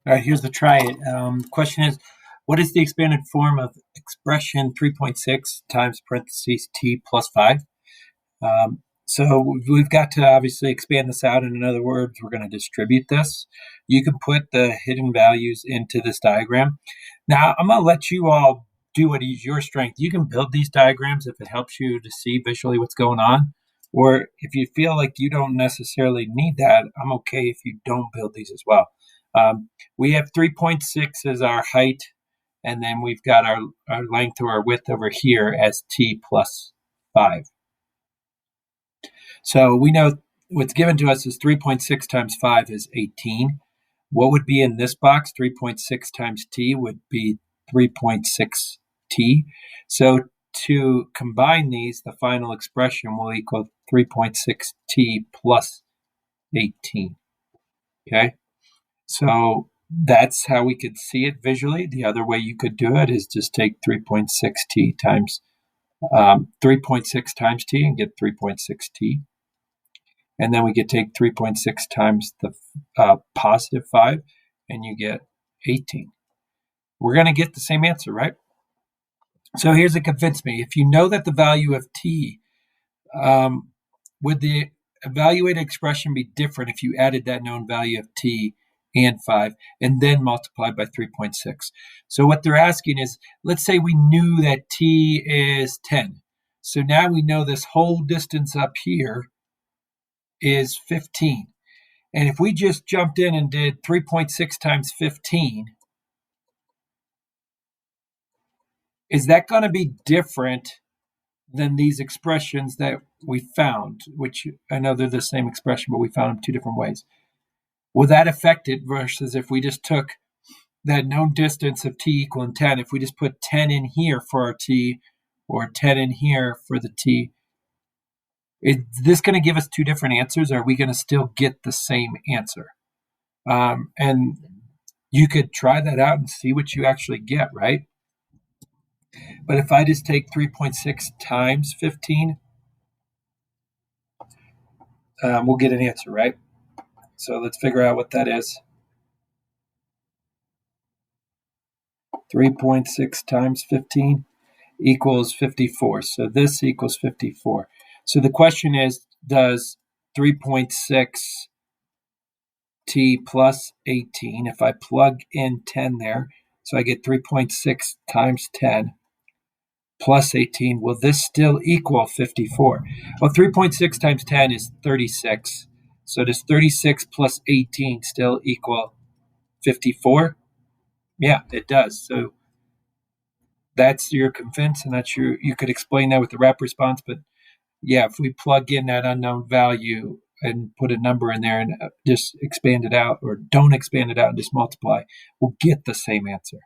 All right, here's the try it. Question is, what is the expanded form of expression 3.6 times parentheses t plus 5? So we've got to obviously expand this out. And in other words, we're going to distribute this. You can put the hidden values into this diagram. Now, I'm going to let you all do what is your strength. You can build these diagrams if it helps you to see visually what's going on. Or if you feel like you don't necessarily need that, I'm okay if you don't build these as well. We have 3.6 as our height, and then we've got our length or our width over here as t plus 5. So we know what's given to us is 3.6 times 5 is 18. What would be in this box? 3.6 times t would be 3.6t. So to combine these, the final expression will equal 3.6t plus 18. Okay? So that's how we could see it visually. The other way you could do it is just take 3.6t times 3.6 times t and get 3.6t. And then we could take 3.6 times the positive 5, and you get 18. We're going to get the same answer, right? So here's a convince me. If you know that the value of t, would the evaluated expression be different if you added that known value of t and 5 and then multiplied by 3.6? So what they're asking is, let's say we knew that t is 10. So now we know this whole distance up here is 15. And if we just jumped in and did 3.6 times 15, is that going to be different than these expressions that we found, which I know they're the same expression, but we found them two different ways? Will that affect it versus if we just took that known distance of t equaling 10, if we just put 10 in here for our t or 10 in here for the t, is this going to give us two different answers, or are we going to still get the same answer? And you could try that out and see what you actually get, right? But if I just take 3.6 times 15, we'll get an answer, right? So let's figure out what that is. 3.6 times 15 equals 54. So this equals 54. So the question is, does 3.6 t plus 18, if I plug in 10 there, so I get 3.6 times 10 plus 18, will this still equal 54? Well, 3.6 times 10 is 36. So does 36 plus 18 still equal 54? Yeah, it does. So that's your convince, and that's you could explain that with the wrap response. But yeah, if we plug in that unknown value and put a number in there and just expand it out, or don't expand it out and just multiply, we'll get the same answer.